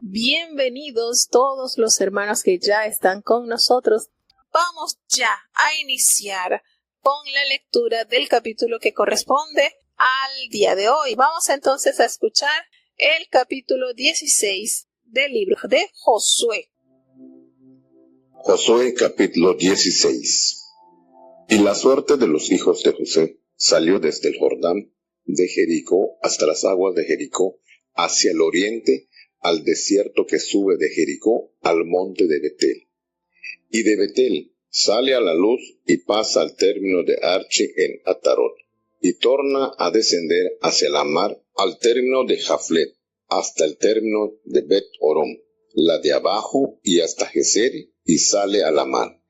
Bienvenidos todos los hermanos que ya están con nosotros. Vamos ya a iniciar con la lectura del capítulo que corresponde al día de hoy. Vamos entonces a escuchar el capítulo 16 del libro de Josué. Josué capítulo 16. Y la suerte de los hijos de José salió desde el Jordán de Jericó hasta las aguas de Jericó, hacia el oriente, al desierto que sube de Jericó al monte de Betel. Y de Betel sale a la luz y pasa al término de Archi en Atarot, y torna a descender hacia la mar al término de Jaflet, hasta el término de Bet Orom, la de abajo, y hasta Geser, y sale a la mar.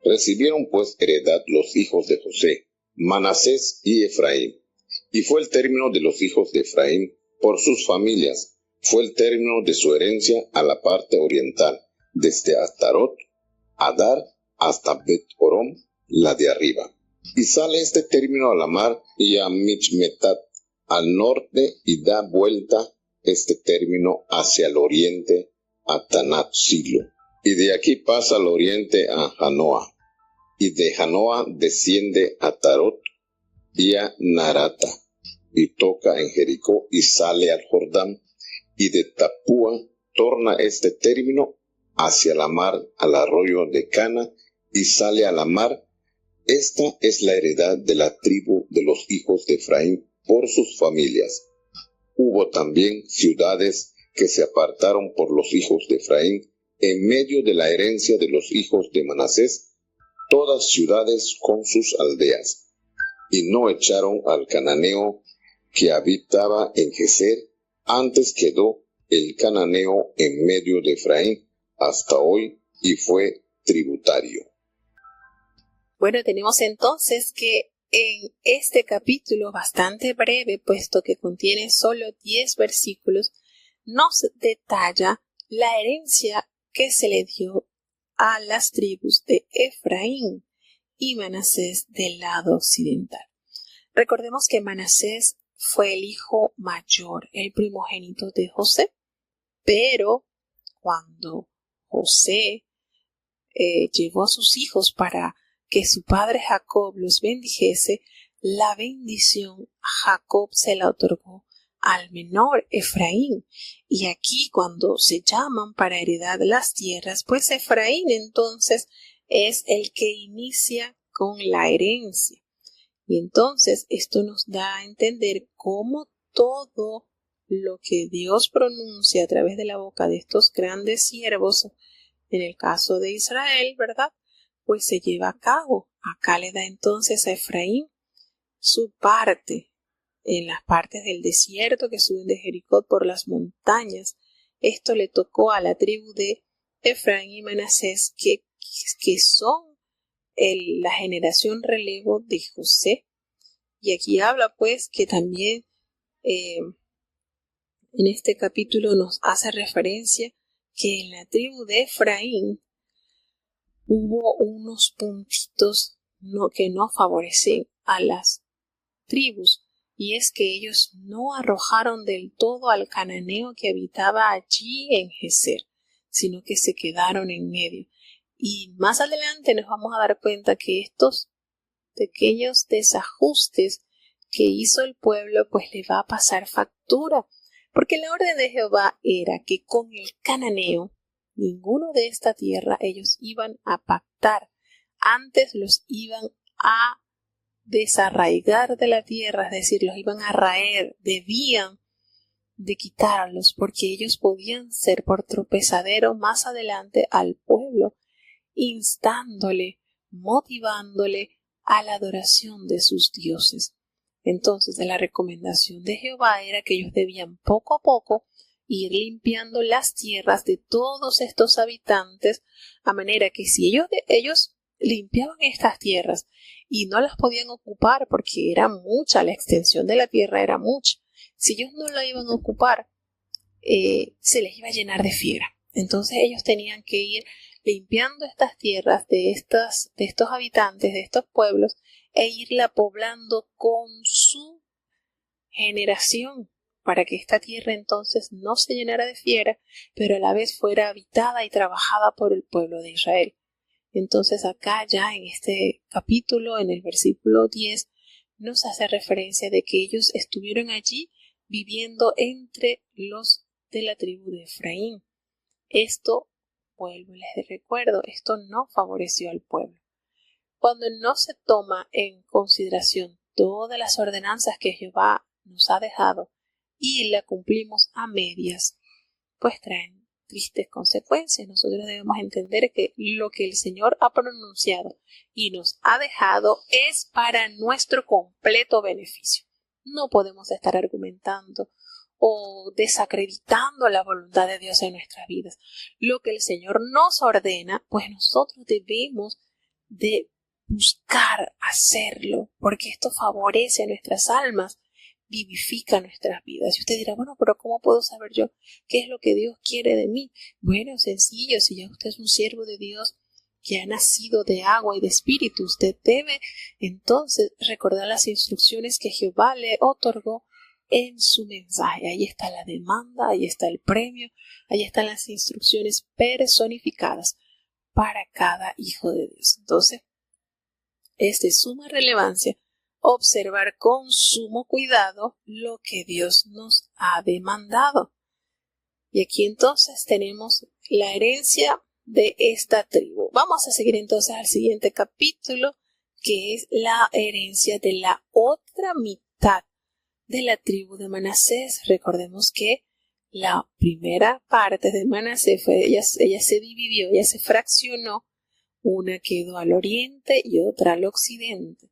Recibieron pues heredad los hijos de José, Manasés y Efraín. Y fue el término de los hijos de Efraín por sus familias, fue el término de su herencia a la parte oriental, desde Atarot, Adar, hasta Bet Orom, la de arriba. Y sale este término a la mar y a Michmetat, al norte, y da vuelta este término hacia el oriente, a Tanat Silo. Y de aquí pasa al oriente a Janoa, y de Janoa desciende a Tarot y a Narata, y toca en Jericó y sale al Jordán, y de Tapúa torna este término hacia la mar al arroyo de Cana, y sale a la mar. Esta es la heredad de la tribu de los hijos de Efraín por sus familias. Hubo también ciudades que se apartaron por los hijos de Efraín en medio de la herencia de los hijos de Manasés, todas ciudades con sus aldeas. Y no echaron al cananeo que habitaba en Geser. Antes quedó el cananeo en medio de Efraín hasta hoy, y fue tributario. Bueno, tenemos entonces que en este capítulo bastante breve, puesto que contiene solo 10 versículos, nos detalla la herencia que se le dio a las tribus de Efraín y Manasés del lado occidental. Recordemos que Manasés fue el hijo mayor, el primogénito de José, pero cuando José llevó a sus hijos para que su padre Jacob los bendijese, la bendición a Jacob se la otorgó al menor Efraín. Y aquí cuando se llaman para heredar las tierras, pues Efraín entonces es el que inicia con la herencia. Y entonces esto nos da a entender cómo todo lo que Dios pronuncia a través de la boca de estos grandes siervos, en el caso de Israel, ¿verdad?, pues se lleva a cabo. Acá le da entonces a Efraín su parte en las partes del desierto que suben de Jericó por las montañas. Esto le tocó a la tribu de Efraín y Manasés, que son la generación relevo de José. Y aquí habla pues que también en este capítulo nos hace referencia que en la tribu de Efraín hubo unos puntitos que no favorecen a las tribus, y es que ellos no arrojaron del todo al cananeo que habitaba allí en Geser, sino que se quedaron en medio. Y más adelante nos vamos a dar cuenta que estos pequeños desajustes que hizo el pueblo pues le va a pasar factura, porque la orden de Jehová era que con el cananeo ninguno de esta tierra ellos iban a pactar, antes los iban a desarraigar de la tierra, es decir, los iban a raer, debían de quitarlos, porque ellos podían ser por tropezadero más adelante al pueblo, instándole, motivándole a la adoración de sus dioses. Entonces, la recomendación de Jehová era que ellos debían poco a poco ir limpiando las tierras de todos estos habitantes, a manera que si ellos limpiaban estas tierras y no las podían ocupar porque era mucha, la extensión de la tierra era mucha, si ellos no la iban a ocupar, se les iba a llenar de fiera. Entonces ellos tenían que ir limpiando estas tierras de estos habitantes, de estos pueblos, e irla poblando con su generación, para que esta tierra entonces no se llenara de fiera, pero a la vez fuera habitada y trabajada por el pueblo de Israel. Entonces acá ya en este capítulo, en el versículo 10, nos hace referencia de que ellos estuvieron allí viviendo entre los de la tribu de Efraín. Esto, vuelvo y les recuerdo, esto no favoreció al pueblo. Cuando no se toma en consideración todas las ordenanzas que Jehová nos ha dejado y la cumplimos a medias, pues traen tristes consecuencias. Nosotros debemos entender que lo que el Señor ha pronunciado y nos ha dejado es para nuestro completo beneficio. No podemos estar argumentando o desacreditando la voluntad de Dios en nuestras vidas. Lo que el Señor nos ordena, pues nosotros debemos de buscar hacerlo, porque esto favorece a nuestras almas, vivifica nuestras vidas. Y usted dirá, bueno, pero ¿cómo puedo saber yo qué es lo que Dios quiere de mí? Bueno, sencillo, si ya usted es un siervo de Dios que ha nacido de agua y de espíritu, usted debe entonces recordar las instrucciones que Jehová le otorgó en su mensaje. Ahí está la demanda, ahí está el premio, ahí están las instrucciones personificadas para cada hijo de Dios. Entonces, es de suma relevancia observar con sumo cuidado lo que Dios nos ha demandado. Y aquí entonces tenemos la herencia de esta tribu. Vamos a seguir entonces al siguiente capítulo, que es la herencia de la otra mitad de la tribu de Manasés. Recordemos que la primera parte de Manasés fue, ella se dividió, ella se fraccionó. Una quedó al oriente y otra al occidente.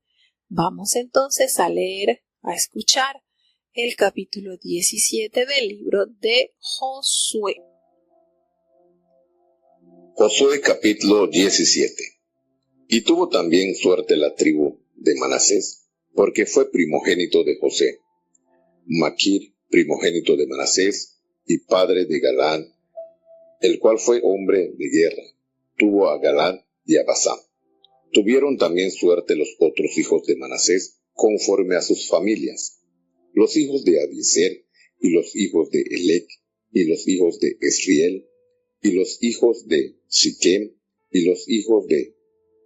Vamos entonces a leer, a escuchar el capítulo 17 del libro de Josué. Josué capítulo 17. Y tuvo también suerte la tribu de Manasés, porque fue primogénito de José. Maquir, primogénito de Manasés, y padre de Galán, el cual fue hombre de guerra, tuvo a Galán y a Basán. Tuvieron también suerte los otros hijos de Manasés, conforme a sus familias, los hijos de Abiezer, y los hijos de Elec, y los hijos de Esriel, y los hijos de Siquem, y los hijos de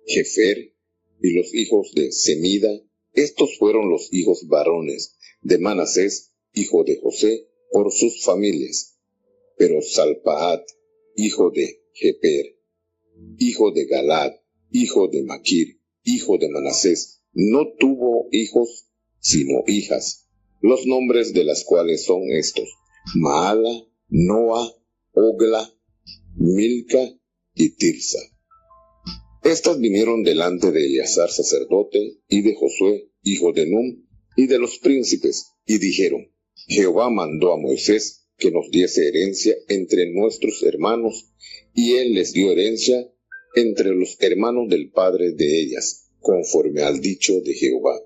Jefer, y los hijos de Semida. Estos fueron los hijos varones de Manasés, hijo de José, por sus familias. Pero Salpaat, hijo de Jeper, hijo de Galad, hijo de Maquir, hijo de Manasés, no tuvo hijos, sino hijas, los nombres de las cuales son estos: Maala, Noa, Ogla, Milca y Tirsa. Estas vinieron delante de Eleazar sacerdote y de Josué, hijo de Nun, y de los príncipes, y dijeron: Jehová mandó a Moisés que nos diese herencia entre nuestros hermanos, y él les dio herencia entre los hermanos del padre de ellas, conforme al dicho de Jehová.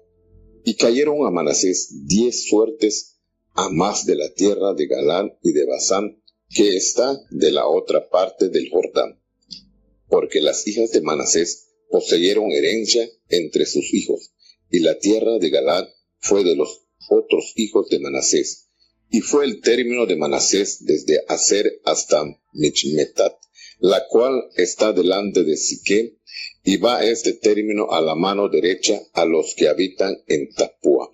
Y cayeron a Manasés 10 suertes a más de la tierra de Galán y de Basán, que está de la otra parte del Jordán, porque las hijas de Manasés poseyeron herencia entre sus hijos, y la tierra de Galán fue de los otros hijos de Manasés, y fue el término de Manasés desde Aser hasta Michmetat, la cual está delante de Siquem, y va este término a la mano derecha a los que habitan en Tapúa.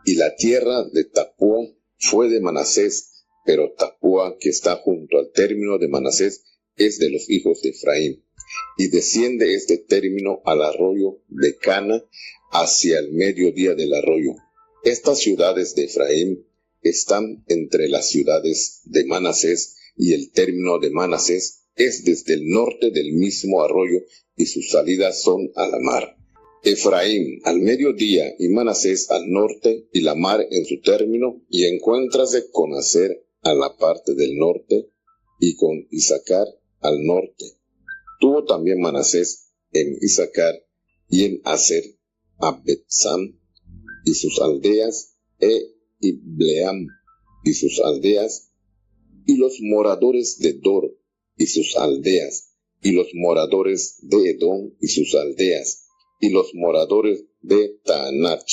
Y la tierra de Tapúa fue de Manasés, pero Tapúa, que está junto al término de Manasés, es de los hijos de Efraín. Y desciende este término al arroyo de Cana, hacia el mediodía del arroyo. Estas ciudades de Efraín están entre las ciudades de Manasés, y el término de Manasés es desde el norte del mismo arroyo, y sus salidas son a la mar. Efraín al mediodía y Manasés al norte, y la mar en su término, y encuéntrase con Aser a la parte del norte, y con Isacar al norte. Tuvo también Manasés en Isacar y en Aser a Betsam y sus aldeas, e Ibleam y sus aldeas, y los moradores de Dor y sus aldeas, y los moradores de Edom y sus aldeas, y los moradores de Taanach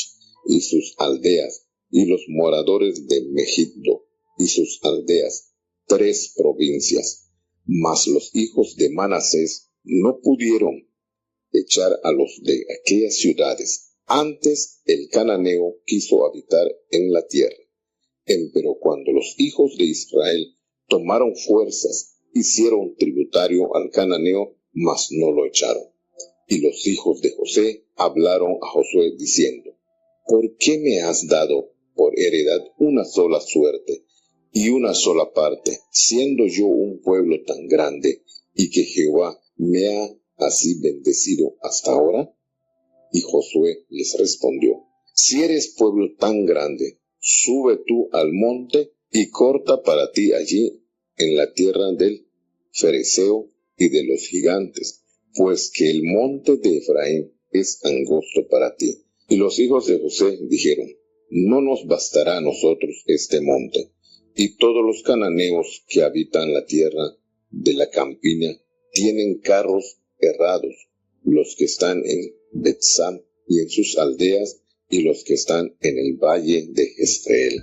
y sus aldeas, y los moradores de Megiddo y sus aldeas, 3 provincias. Mas los hijos de Manasés no pudieron echar a los de aquellas ciudades. Antes el cananeo quiso habitar en la tierra. Empero cuando los hijos de Israel tomaron fuerzas, hicieron tributario al cananeo, mas no lo echaron. Y los hijos de José hablaron a Josué diciendo: ¿por qué me has dado por heredad una sola suerte y una sola parte, siendo yo un pueblo tan grande, y que Jehová me ha así bendecido hasta ahora? Y Josué les respondió: si eres pueblo tan grande, sube tú al monte y corta para ti allí en la tierra del Fereceo y de los gigantes, pues que el monte de Efraín es angosto para ti. Y los hijos de José dijeron: no nos bastará a nosotros este monte. Y todos los cananeos que habitan la tierra de la campiña tienen carros herrados, los que están en Betsam y en sus aldeas, y los que están en el valle de Jezreel.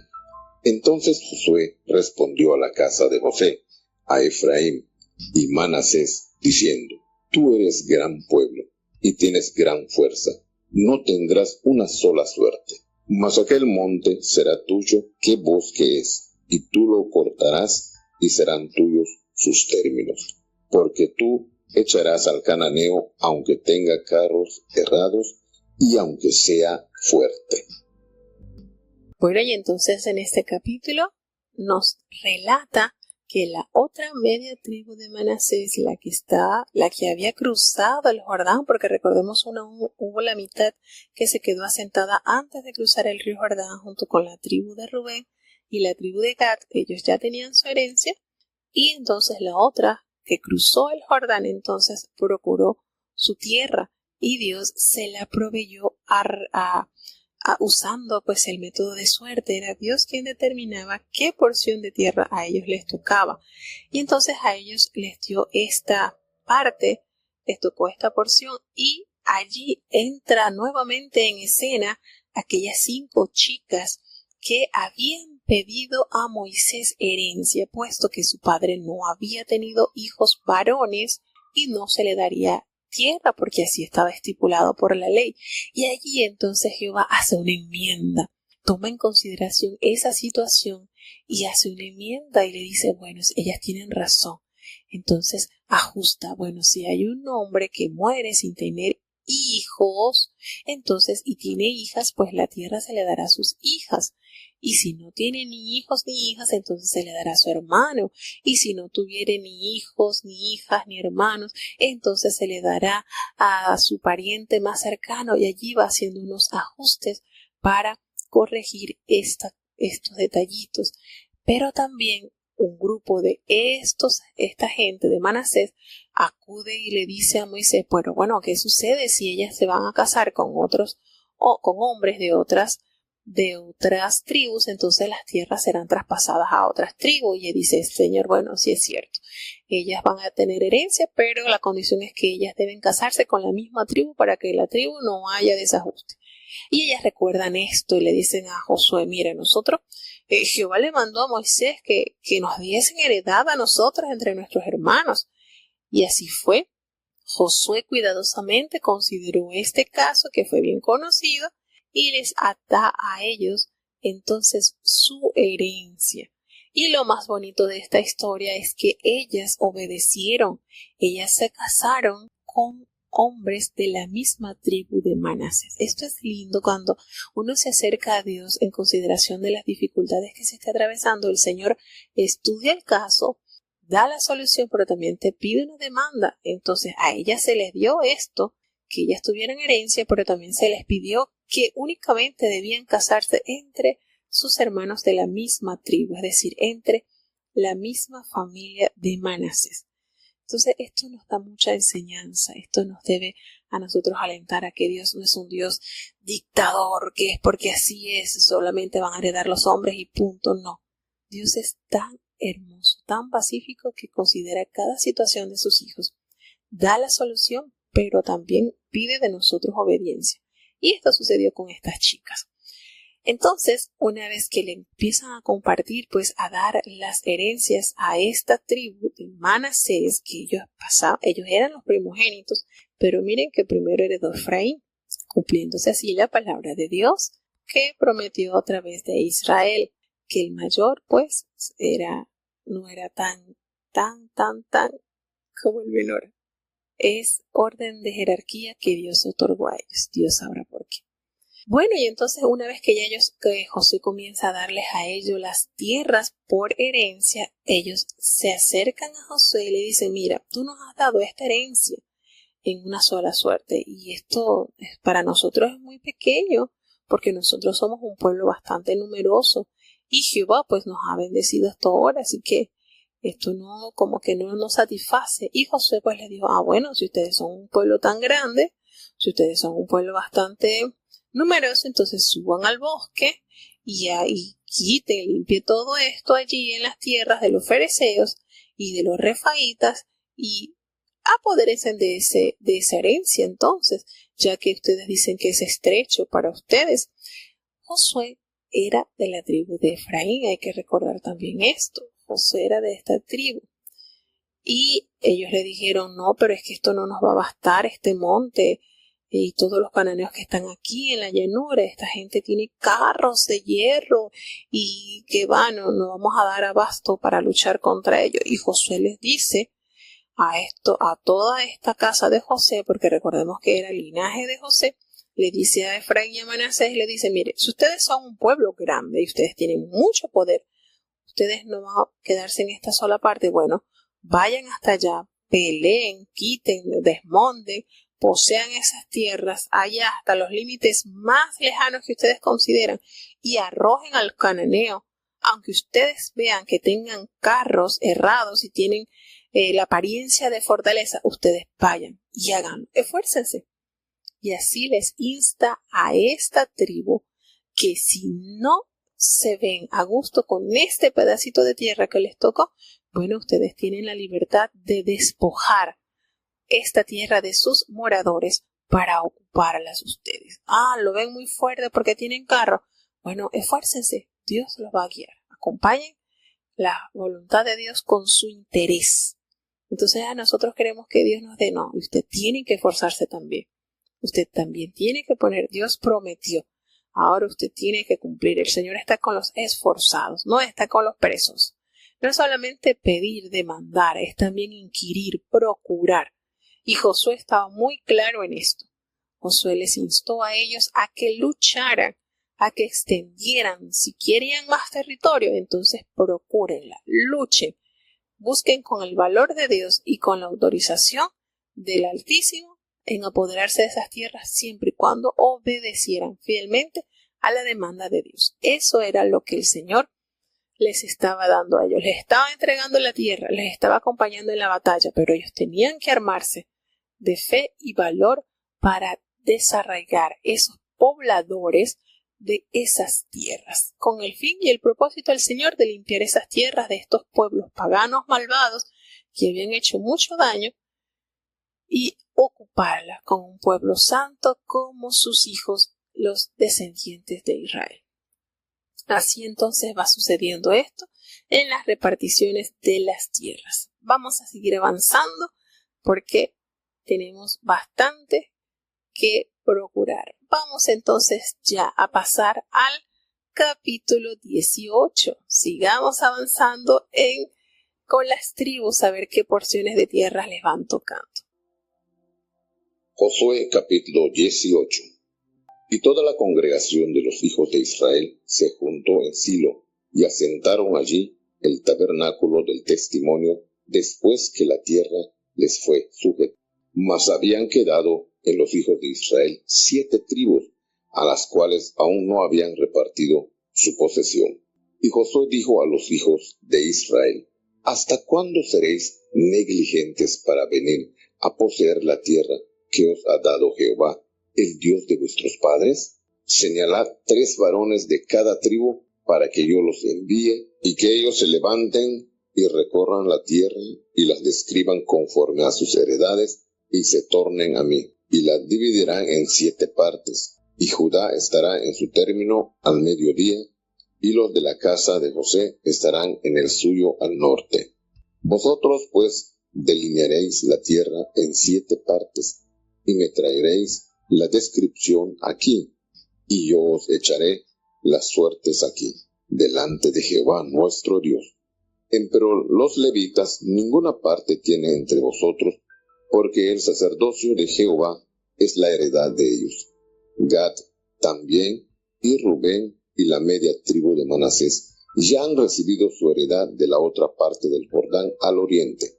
Entonces Josué respondió a la casa de José, a Efraín y Manasés, diciendo: tú eres gran pueblo y tienes gran fuerza, no tendrás una sola suerte. Mas aquel monte será tuyo, que bosque es, y tú lo cortarás, y serán tuyos sus términos. Porque tú echarás al cananeo, aunque tenga carros herrados, y aunque sea fuerte. Bueno, y entonces en este capítulo nos relata que la otra media tribu de Manasés, la que había cruzado el Jordán, porque recordemos hubo la mitad que se quedó asentada antes de cruzar el río Jordán junto con la tribu de Rubén y la tribu de Gad, ellos ya tenían su herencia, y entonces la otra que cruzó el Jordán entonces procuró su tierra y Dios se la proveyó usando pues el método de suerte. Era Dios quien determinaba qué porción de tierra a ellos les tocaba, y entonces a ellos les dio esta parte, les tocó esta porción, y allí entra nuevamente en escena aquellas 5 chicas que habían pedido a Moisés herencia, puesto que su padre no había tenido hijos varones y no se le daría tierra, porque así estaba estipulado por la ley. Y allí entonces Jehová hace una enmienda, toma en consideración esa situación y hace una enmienda y le dice: bueno, ellas tienen razón. Entonces ajusta: bueno, si hay un hombre que muere sin tener hijos, entonces, y tiene hijas, pues la tierra se le dará a sus hijas. Y si no tiene ni hijos ni hijas, entonces se le dará a su hermano. Y si no tuviere ni hijos, ni hijas, ni hermanos, entonces se le dará a su pariente más cercano. Y allí va haciendo unos ajustes para corregir estos detallitos. Pero también un grupo de esta gente de Manasés acude y le dice a Moisés: bueno, ¿qué sucede si ellas se van a casar con otros o con hombres de otras tribus? Entonces las tierras serán traspasadas a otras tribus. Y él dice: Señor, bueno, sí es cierto, ellas van a tener herencia, pero la condición es que ellas deben casarse con la misma tribu para que la tribu no haya desajuste. Y ellas recuerdan esto y le dicen a Josué: mire, nosotros, Jehová le mandó a Moisés que nos diesen heredad a nosotros entre nuestros hermanos. Y así fue. Josué cuidadosamente consideró este caso, que fue bien conocido, y les da a ellos entonces su herencia. Y lo más bonito de esta historia es que ellas obedecieron, ellas se casaron con hombres de la misma tribu de Manasés. Esto es lindo cuando uno se acerca a Dios en consideración de las dificultades que se está atravesando. El Señor estudia el caso, da la solución, pero también te pide una demanda. Entonces a ellas se les dio esto, que ellas tuvieran herencia, pero también se les pidió que únicamente debían casarse entre sus hermanos de la misma tribu, es decir, entre la misma familia de Manasés. Entonces esto nos da mucha enseñanza, esto nos debe a nosotros alentar a que Dios no es un Dios dictador, que es porque así es, solamente van a heredar los hombres y punto. No, Dios es tan hermoso, tan pacífico, que considera cada situación de sus hijos, da la solución, pero también pide de nosotros obediencia. Y esto sucedió con estas chicas. Entonces, una vez que le empiezan a compartir, pues a dar las herencias a esta tribu de Manasés, que ellos eran los primogénitos, pero miren que primero heredó Efraín, cumpliéndose así la palabra de Dios que prometió a través de Israel, que el mayor pues no era tan como el menor. Es orden de jerarquía que Dios otorgó a ellos. Dios sabrá por qué. Bueno, y entonces una vez que José comienza a darles a ellos las tierras por herencia, ellos se acercan a Josué y le dicen, mira, tú nos has dado esta herencia en una sola suerte, y esto para nosotros es muy pequeño, porque nosotros somos un pueblo bastante numeroso, y Jehová pues nos ha bendecido hasta ahora, así que esto como que no nos satisface. Y Josué pues le dijo, bueno, si ustedes son un pueblo tan grande, si ustedes son un pueblo bastante numeroso, entonces suban al bosque y quiten, limpien todo esto allí en las tierras de los fereceos y de los refaitas y apodérense de esa herencia entonces, ya que ustedes dicen que es estrecho para ustedes. Josué era de la tribu de Efraín, hay que recordar también esto. Josué era de esta tribu. Y ellos le dijeron, no, pero es que esto no nos va a bastar, este monte y todos los cananeos que están aquí en la llanura, esta gente tiene carros de hierro y que no vamos a dar abasto para luchar contra ellos. Y Josué les dice a toda esta casa de José, porque recordemos que era el linaje de José, le dice a Efraín y a Manasés, le dice, mire, si ustedes son un pueblo grande y ustedes tienen mucho poder, ustedes no van a quedarse en esta sola parte, bueno, vayan hasta allá, peleen, quiten, desmonten, posean esas tierras allá hasta los límites más lejanos que ustedes consideran y arrojen al cananeo, aunque ustedes vean que tengan carros errados y tienen la apariencia de fortaleza, ustedes vayan y hagan, esfuércense. Y así les insta a esta tribu que si no se ven a gusto con este pedacito de tierra que les tocó, bueno, ustedes tienen la libertad de despojar esta tierra de sus moradores para ocuparlas ustedes. Lo ven muy fuerte porque tienen carro. Bueno, esfuércense, Dios los va a guiar. Acompañen la voluntad de Dios con su interés. Entonces nosotros queremos que Dios nos dé, no, y usted tiene que esforzarse también. Usted también tiene que poner, Dios prometió. Ahora usted tiene que cumplir. El Señor está con los esforzados, no está con los presos. No es solamente pedir, demandar, es también inquirir, procurar. Y Josué estaba muy claro en esto. Josué les instó a ellos a que lucharan, a que extendieran. Si querían más territorio, entonces procúrenla, luchen, busquen con el valor de Dios y con la autorización del Altísimo en apoderarse de esas tierras siempre y cuando obedecieran fielmente a la demanda de Dios. Eso era lo que el Señor les estaba dando a ellos. Les estaba entregando la tierra, les estaba acompañando en la batalla, pero ellos tenían que armarse de fe y valor para desarraigar esos pobladores de esas tierras, con el fin y el propósito del Señor de limpiar esas tierras de estos pueblos paganos malvados que habían hecho mucho daño y ocuparla con un pueblo santo como sus hijos, los descendientes de Israel. Así entonces va sucediendo esto en las reparticiones de las tierras. Vamos a seguir avanzando porque tenemos bastante que procurar. Vamos entonces ya a pasar al capítulo 18. Sigamos avanzando con las tribus a ver qué porciones de tierras les van tocando. Josué capítulo 18. Y toda la congregación de los hijos de Israel se juntó en Silo y asentaron allí el tabernáculo del testimonio después que la tierra les fue sujeta. Mas habían quedado en los hijos de Israel 7 tribus, a las cuales aún no habían repartido su posesión. Y Josué dijo a los hijos de Israel: ¿Hasta cuándo seréis negligentes para venir a poseer la tierra que os ha dado Jehová, el Dios de vuestros padres? Señalad 3 varones de cada tribu para que yo los envíe, y que ellos se levanten y recorran la tierra y las describan conforme a sus heredades, y se tornen a mí, y las dividirán en 7 partes, y Judá estará en su término al mediodía, y los de la casa de José estarán en el suyo al norte. Vosotros pues delinearéis la tierra en 7 partes, y me traeréis la descripción aquí, y yo os echaré las suertes aquí, delante de Jehová nuestro Dios. Empero los levitas ninguna parte tienen entre vosotros, porque el sacerdocio de Jehová es la heredad de ellos. Gad también, y Rubén, y la media tribu de Manasés, ya han recibido su heredad de la otra parte del Jordán al oriente,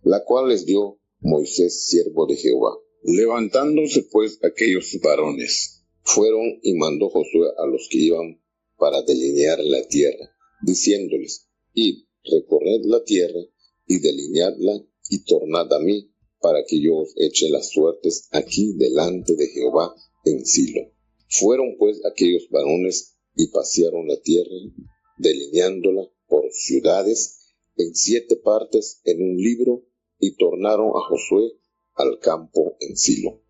la cual les dio Moisés, siervo de Jehová. Levantándose pues aquellos varones, fueron y mandó Josué a los que iban para delinear la tierra, diciéndoles: Id, recorred la tierra, y delineadla, y tornad a mí, para que yo os eche las suertes aquí delante de Jehová en Silo. Fueron pues aquellos varones y pasearon la tierra, delineándola por ciudades en 7 partes en un libro, y tornaron a Josué al campo en Silo.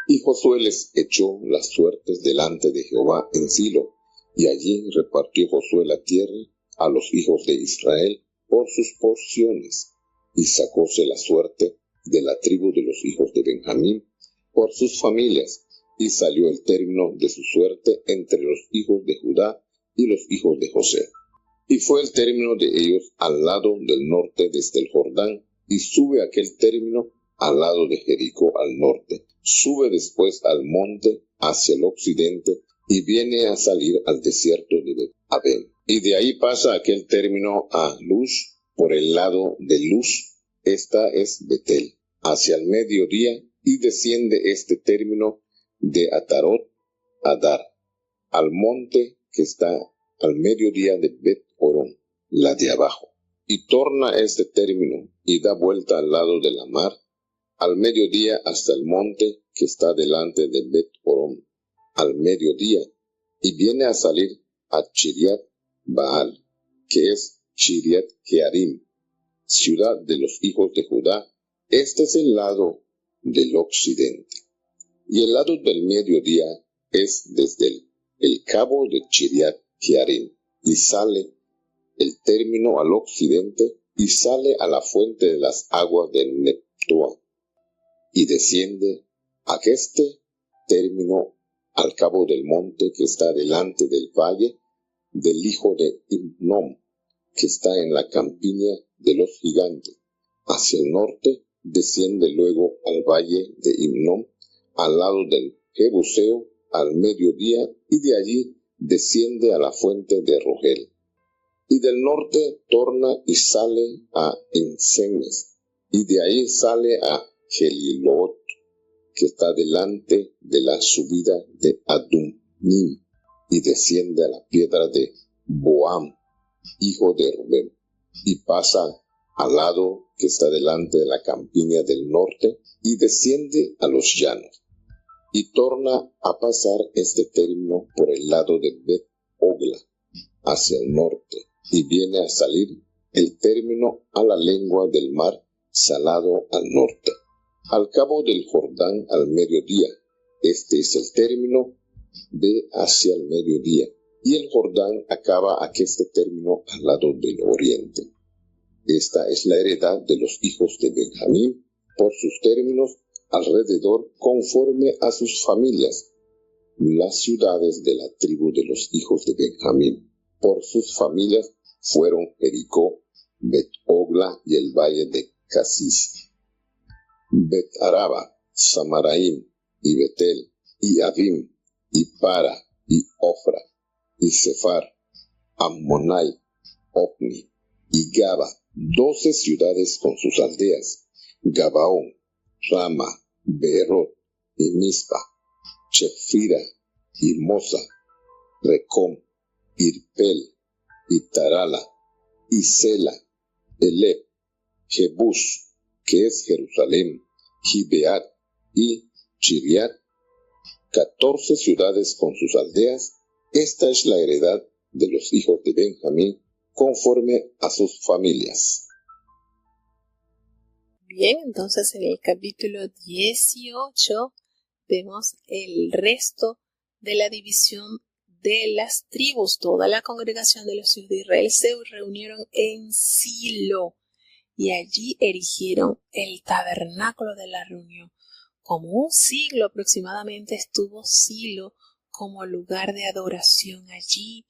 Y Josué les echó las suertes delante de Jehová en Silo, y allí repartió Josué la tierra a los hijos de Israel por sus porciones, y sacóse la suerte de la tribu de los hijos de Benjamín por sus familias, y salió el término de su suerte entre los hijos de Judá y los hijos de José. Y fue el término de ellos al lado del norte desde el Jordán, y sube aquel término al lado de Jericó al norte, sube después al monte hacia el occidente, y viene a salir al desierto de Bet-Aven. Y de ahí pasa aquel término a Luz, por el lado de Luz, esta es Betel, hacia el mediodía, y desciende este término de Atarot a Dar, al monte que está al mediodía de Bet-Horón, la de abajo. Y torna este término, y da vuelta al lado de la mar, al mediodía hasta el monte que está delante de Bet-Horón, al mediodía, y viene a salir a Chiriat Baal, que es Chiriat Jearim, ciudad de los hijos de Judá. Este es el lado del occidente. Y el lado del mediodía es desde el cabo de Chiriat Jearim, y sale el término al occidente, y sale a la fuente de las aguas de Neptoa, y desciende a este término al cabo del monte que está delante del valle del hijo de Himnom, que está en la campiña de los gigantes. Hacia el norte desciende luego al valle de Himnom, al lado del Jebuseo, al mediodía, y de allí desciende a la fuente de Rogel. Y del norte torna y sale a Ensemes, y de ahí sale a Gelilot, que está delante de la subida de Adumim, y desciende a la piedra de Boam, hijo de Rubén, y pasa al lado que está delante de la campiña del norte, y desciende a los llanos, y torna a pasar este término por el lado de Bet-Ogla, hacia el norte, y viene a salir el término a la lengua del mar salado al norte, al cabo del Jordán al mediodía. Este es el término de hacia el mediodía, y el Jordán acaba a este término al lado del oriente. Esta es la heredad de los hijos de Benjamín por sus términos alrededor, conforme a sus familias, las ciudades de la tribu de los hijos de Benjamín por sus familias fueron Jericó, Bet-Ogla y el valle de Casis, Bet-Araba, Samaraim y Betel, y Avim, y Para, y Ofra, y Sefar, Ammonai, Opni, y Gaba, 12 ciudades con sus aldeas, Gabaón, Rama, Beerot, y Mispa, Chefira, y Mosa, Recom, Irpel, y Tarala, y Sela, Elep, Jebús, que es Jerusalén, Gibeat y Chiriat, 14 ciudades con sus aldeas. Esta es la heredad de los hijos de Benjamín, conforme a sus familias. Bien, entonces en el capítulo 18 vemos el resto de la división de las tribus. Toda la congregación de los hijos de Israel se reunieron en Silo y allí erigieron el tabernáculo de la reunión. Como un siglo aproximadamente estuvo Silo como lugar de adoración. Allí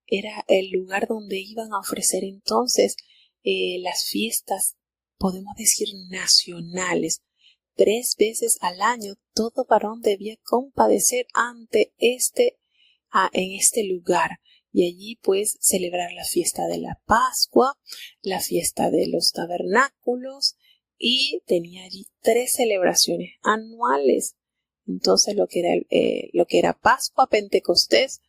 era el lugar donde iban a ofrecer entonces las fiestas, podemos decir, nacionales. 3 veces al año todo varón debía compadecer en este lugar y allí pues celebrar la fiesta de la Pascua, la fiesta de los tabernáculos, y tenía allí 3 celebraciones anuales. Entonces lo que era Pascua, Pentecostés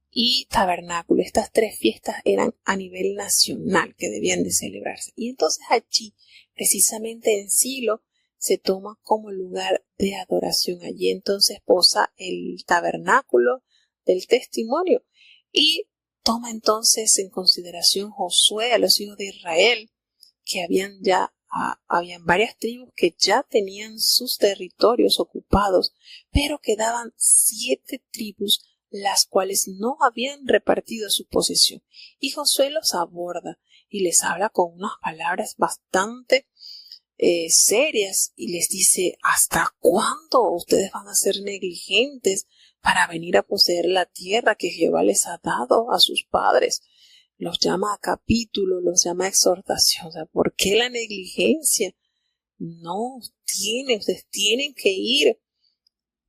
y tabernáculo. Estas 3 fiestas eran a nivel nacional que debían de celebrarse. Y entonces allí, precisamente en Silo, se toma como lugar de adoración. Allí entonces posa el tabernáculo del testimonio y toma entonces en consideración Josué a los hijos de Israel, que habían varias tribus que ya tenían sus territorios ocupados, pero quedaban 7 tribus las cuales no habían repartido su posesión. Y Josué los aborda y les habla con unas palabras bastante serias y les dice: ¿hasta cuándo ustedes van a ser negligentes para venir a poseer la tierra que Jehová les ha dado a sus padres? Los llama a capítulo, los llama a exhortación. O sea, ¿por qué la negligencia? No, ustedes tienen que ir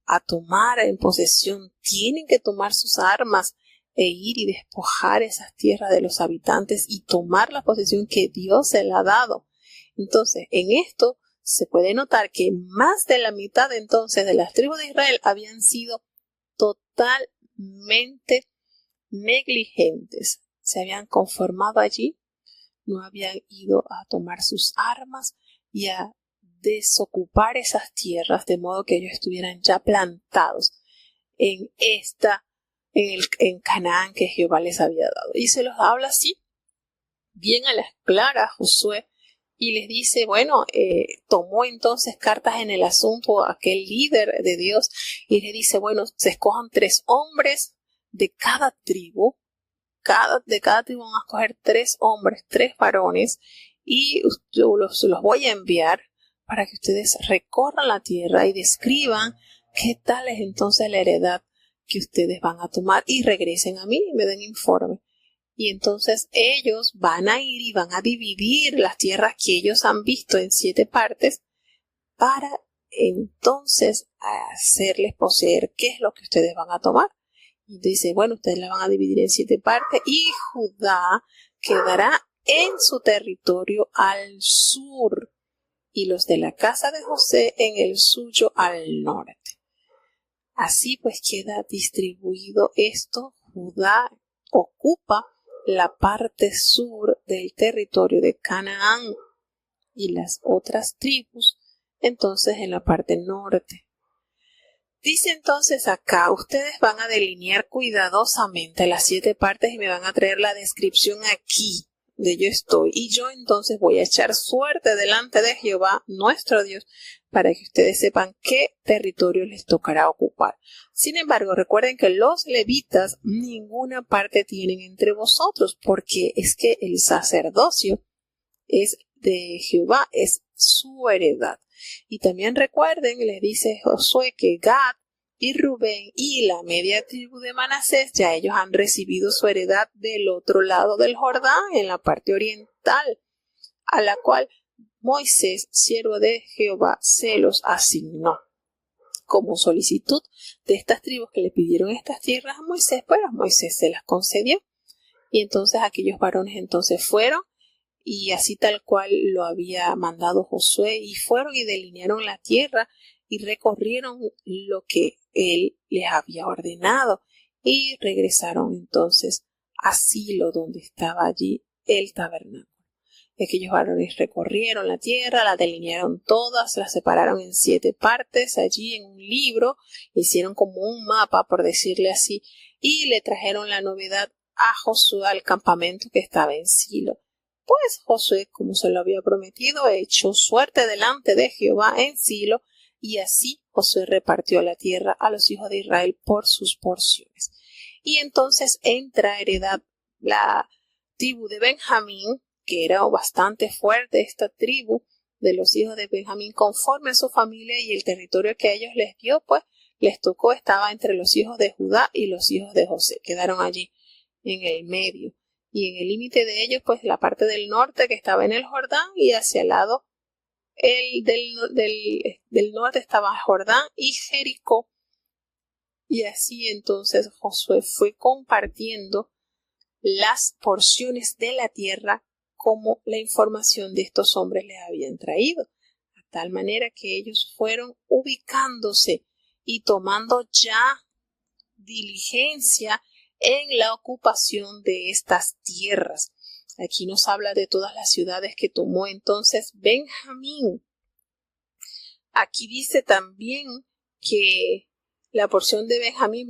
a tomar en posesión, tienen que tomar sus armas e ir y despojar esas tierras de los habitantes y tomar la posesión que Dios se la ha dado. Entonces, en esto se puede notar que más de la mitad entonces de las tribus de Israel habían sido totalmente negligentes. Se habían conformado allí, no habían ido a tomar sus armas y a desocupar esas tierras de modo que ellos estuvieran ya plantados en Canaán que Jehová les había dado. Y se los habla así, bien a las claras, Josué, y les dice, tomó entonces cartas en el asunto aquel líder de Dios y le dice, se escojan 3 hombres de cada tribu, de cada tribu van a escoger 3 hombres, 3 varones, y yo los voy a enviar para que ustedes recorran la tierra y describan qué tal es entonces la heredad que ustedes van a tomar y regresen a mí y me den informe. Y entonces ellos van a ir y van a dividir las tierras que ellos han visto en 7 partes para entonces hacerles poseer qué es lo que ustedes van a tomar. Y dice, ustedes la van a dividir en 7 partes y Judá quedará en su territorio al sur y los de la casa de José en el suyo al norte. Así pues queda distribuido esto. Judá ocupa la parte sur del territorio de Canaán y las otras tribus entonces en la parte norte. Dice entonces acá, ustedes van a delinear cuidadosamente las 7 partes y me van a traer la descripción aquí de yo estoy. Y yo entonces voy a echar suerte delante de Jehová, nuestro Dios, para que ustedes sepan qué territorio les tocará ocupar. Sin embargo, recuerden que los levitas ninguna parte tienen entre vosotros, porque es que el sacerdocio es de Jehová, es su heredad. Y también recuerden, les dice Josué, que Gad y Rubén y la media tribu de Manasés, ya ellos han recibido su heredad del otro lado del Jordán, en la parte oriental, a la cual Moisés, siervo de Jehová, se los asignó. Como solicitud de estas tribus que le pidieron estas tierras a Moisés, Moisés se las concedió. Y entonces aquellos varones entonces fueron, y así tal cual lo había mandado Josué, y fueron y delinearon la tierra y recorrieron lo que él les había ordenado y regresaron entonces a Silo, donde estaba allí el tabernáculo. Aquellos varones recorrieron la tierra, la delinearon todas, la separaron en 7 partes allí en un libro, hicieron como un mapa, por decirle así, y le trajeron la novedad a Josué al campamento que estaba en Silo. Pues Josué, como se lo había prometido, echó suerte delante de Jehová en Silo, Y así Josué repartió la tierra a los hijos de Israel por sus porciones. Y entonces entra a heredad la tribu de Benjamín, que era bastante fuerte esta tribu de los hijos de Benjamín conforme a su familia, y el territorio que a ellos les dio, pues les tocó, estaba entre los hijos de Judá y los hijos de José, quedaron allí en el medio. Y en el límite de ellos, pues la parte del norte que estaba en el Jordán, y hacia el lado del norte estaba Jordán y Jericó. Y así entonces Josué fue compartiendo las porciones de la tierra como la información de estos hombres les habían traído, a tal manera que ellos fueron ubicándose y tomando ya diligencia en la ocupación de estas tierras. Aquí nos habla de todas las ciudades que tomó entonces Benjamín. Aquí dice también que la porción de Benjamín,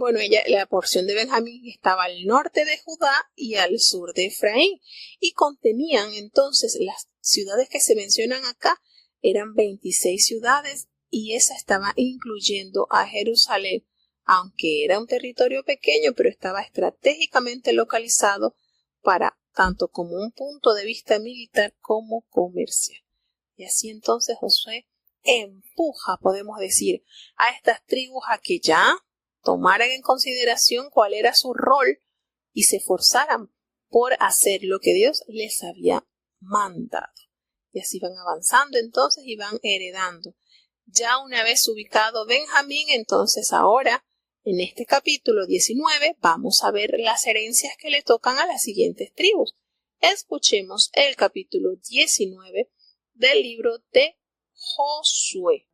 la porción de Benjamín estaba al norte de Judá y al sur de Efraín, y contenían entonces las ciudades que se mencionan acá, eran 26 ciudades, y esa estaba incluyendo a Jerusalén, aunque era un territorio pequeño, pero estaba estratégicamente localizado para tanto como un punto de vista militar como comercial. Y así entonces Josué empuja, podemos decir, a estas tribus a que ya tomaran en consideración cuál era su rol y se esforzaran por hacer lo que Dios les había mandado. Y así van avanzando entonces y van heredando. Ya una vez ubicado Benjamín, entonces ahora, en este capítulo 19, vamos a ver las herencias que le tocan a las siguientes tribus. Escuchemos el capítulo 19 del libro de Josué.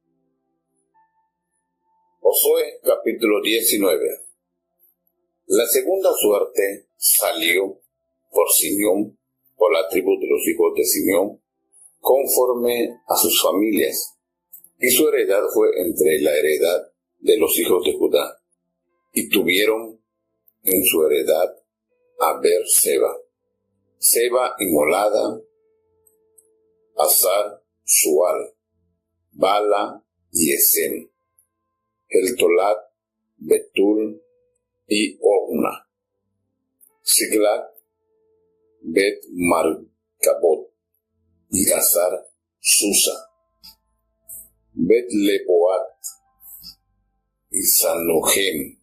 Josué, capítulo 19. La segunda suerte salió por Simeón, por la tribu de los hijos de Simeón, conforme a sus familias, y su heredad fue entre la heredad de los hijos de Judá, y tuvieron en su heredad a Beer-seba, Seba y Molada, Azar, Sual, Bala y Esem, el Tolat, Betul y Orna, Siglag, Bet Marcabot y Hazar Susa, Bet Leboat y Sanohem,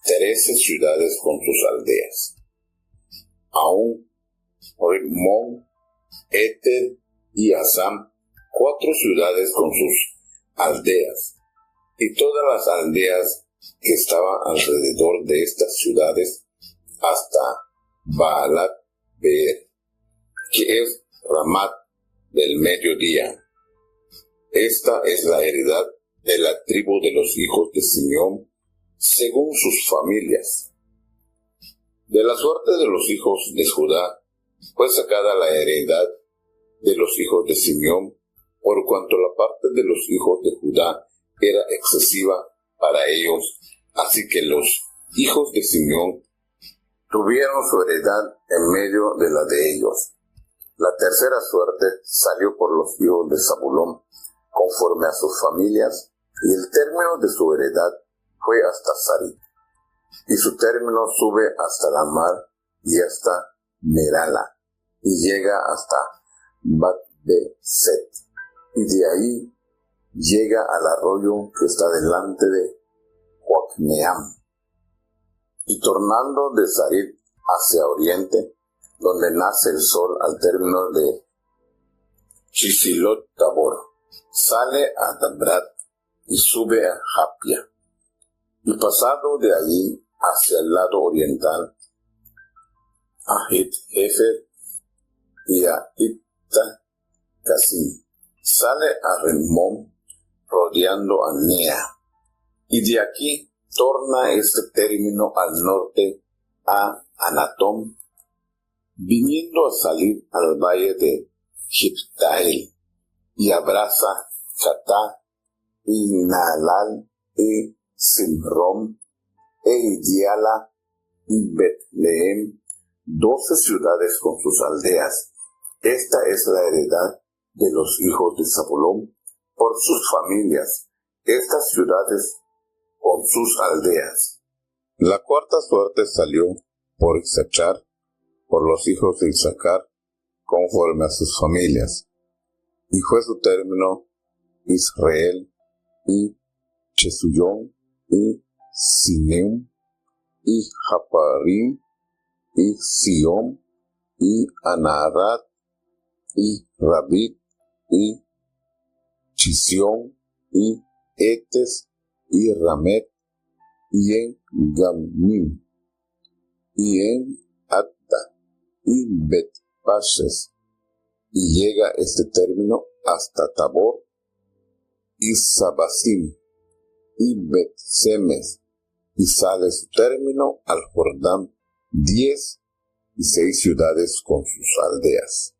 13 ciudades con sus aldeas. Aún Rimón, Eter y Asam, 4 ciudades con sus aldeas, y todas las aldeas que estaban alrededor de estas ciudades, hasta Baalat Beer, que es Ramat del mediodía. Esta es la heredad de la tribu de los hijos de Simeón, según sus familias. De la suerte de los hijos de Judá fue sacada la heredad de los hijos de Simeón, por cuanto la parte de los hijos de Judá era excesiva para ellos, así que los hijos de Simeón tuvieron su heredad en medio de la de ellos. La tercera suerte salió por los hijos de Zabulón, conforme a sus familias, y el término de su heredad fue hasta Sarit, y su término sube hasta la mar y hasta Merala, y llega hasta Bat-Beset, y de ahí llega al arroyo que está delante de Joacneam, y tornando de Sarit hacia oriente, donde nace el sol al término de Chisilot Tabor, sale a Dabrat y sube a Japia, y pasado de allí hacia el lado oriental, a Het-Hefer y a Itta-Casim, sale a Rimón, rodeando a Nea, y de aquí torna este término al norte a Anatón, viniendo a salir al valle de Jiptael, y abraza Catá, y Naalal, y Simrom, e Idiala, y Betlehem, 12 ciudades con sus aldeas. Esta es la heredad de los hijos de Zabulón por sus familias, estas ciudades con sus aldeas. La cuarta suerte salió por Isachar, por los hijos de Isaacar, conforme a sus familias, y fue su término Israel, y Chesuyón, y Sineum, y Japarim, y Sion, y Anarat, y Rabit, y Chisión, y Etes, y Ramet, y en Gamim, y en Adda, y Bet-Pashes, y llega este término hasta Tabor, y Sabasim, y Bet-Semes, y sale su término al Jordán, 10 y 6 ciudades con sus aldeas.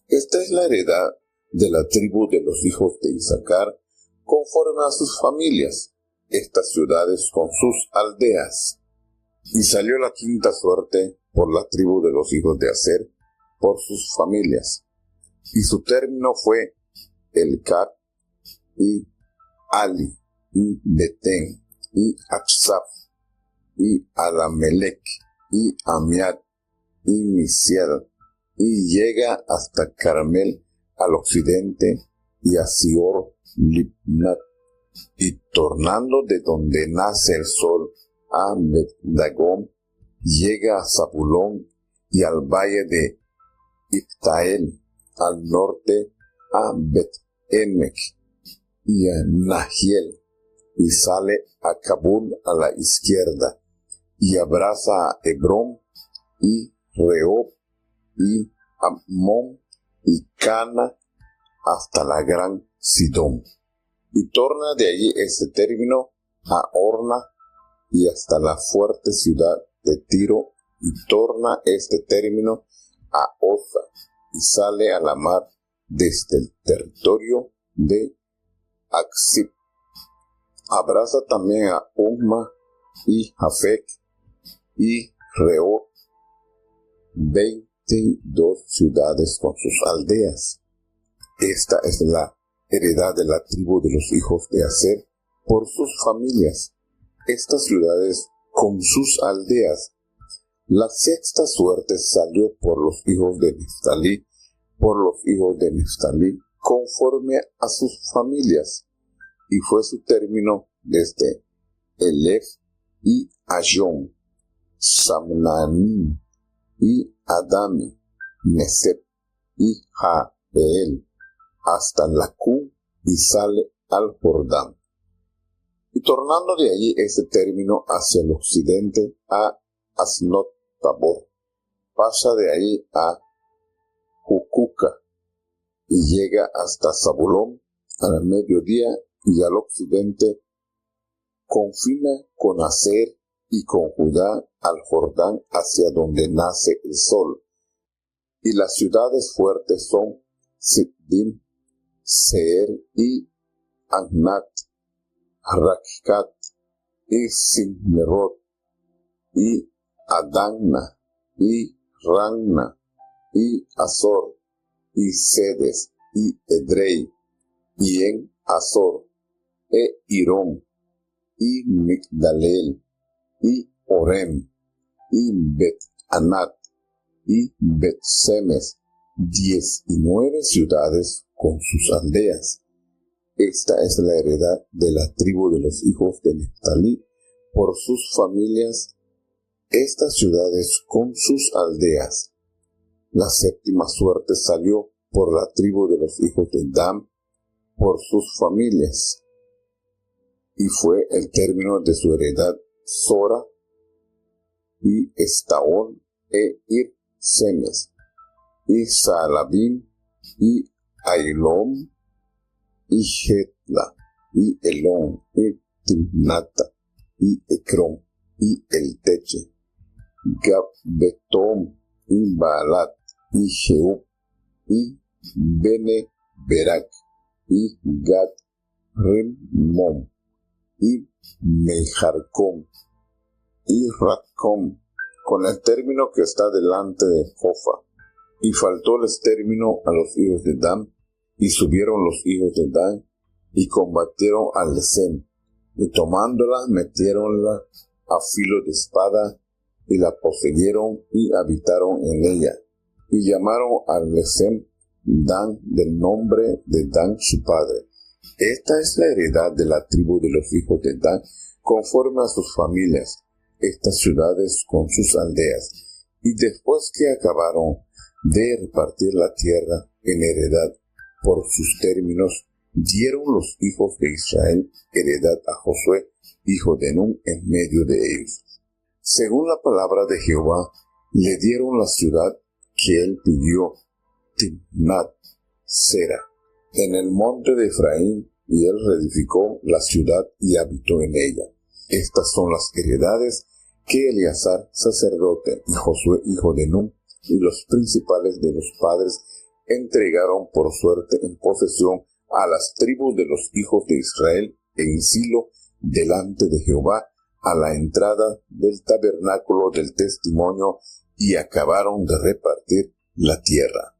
Esta es la heredad de la tribu de los hijos de Isaacar, conforme a sus familias, estas ciudades con sus aldeas. Y salió la quinta suerte por la tribu de los hijos de Aser, por sus familias. Y su término fue Elcat, y Ali, y Betén, y Achsaf, y Alamelec, y Amiad, y Misiel, y llega hasta Carmel al occidente, y a Sior Libnat, y tornando de donde nace el sol a Bet-Dagón, llega a Zabulón y al valle de Iptael, al norte a Bet-Emek y a Nahiel, y sale a Kabul a la izquierda, y abraza a Hebrón, y Rehob, y Ammón, y Cana, hasta la gran Sidón. Y torna de allí este término a Orna, y hasta la fuerte ciudad de Tiro, y torna este término a Oza, y sale a la mar desde el territorio de Aksib. Abraza también a Umma, y Jafec, y Rehob, 22 ciudades con sus aldeas. Esta es la heredad de la tribu de los hijos de Aser por sus familias, estas ciudades con sus aldeas. La sexta suerte salió por los hijos de Neftalí, conforme a sus familias, y fue su término desde Elef, y Ayón, Samnanim, y Adami, Nesep, y Jael, hasta Lacú, y sale al Jordán. Y tornando de allí este término hacia el occidente a Asnot Tabor, pasa de ahí a Jucuca, y llega hasta Zabulón al mediodía, y al occidente confina con Aser y con Judá al Jordán hacia donde nace el sol. Y las ciudades fuertes son Siddim, Seir, y Anat, Rakkat, y Simmerot, y Adana, y Ranna, y Azor, y Sedes, y Edrei, y en Azor, Irón, y Migdalel, y Orem, y Bet-Anat, y Bet-Semes, 19 ciudades con sus aldeas. Esta es la heredad de la tribu de los hijos de Neftalí por sus familias, estas ciudades con sus aldeas. La séptima suerte salió por la tribu de los hijos de Dan por sus familias, y fue el término de su heredad Sora, y Estaón, Ir-Semes, y Saalabim, y Ailom, y Jetla, y Elón, y Timnata, y Ecrón, y El Teche, Gabbetom, y Baalat, y Jeú, y Bene-Berak, y Gat-Rimmón, y Mejarcom, y Ratcom, con el término que está delante de Jofa. Y faltóles término a los hijos de Dan, y subieron los hijos de Dan, y combatieron a Lesem, y tomándola metiéronla a filo de espada, y la poseyeron y habitaron en ella, y llamaron a Lesem Dan del nombre de Dan su padre. Esta es la heredad de la tribu de los hijos de Dan, conforme a sus familias, estas ciudades con sus aldeas. Y después que acabaron de repartir la tierra en heredad por sus términos, dieron los hijos de Israel heredad a Josué, hijo de Nun, en medio de ellos. Según la palabra de Jehová, le dieron la ciudad que él pidió, Timnat Sera, en el monte de Efraín, y él reedificó la ciudad y habitó en ella. Estas son las heredades que Eleazar, sacerdote, y Josué, hijo de Nun, y los principales de los padres entregaron por suerte en posesión a las tribus de los hijos de Israel en Silo, delante de Jehová, a la entrada del tabernáculo del testimonio, y acabaron de repartir la tierra.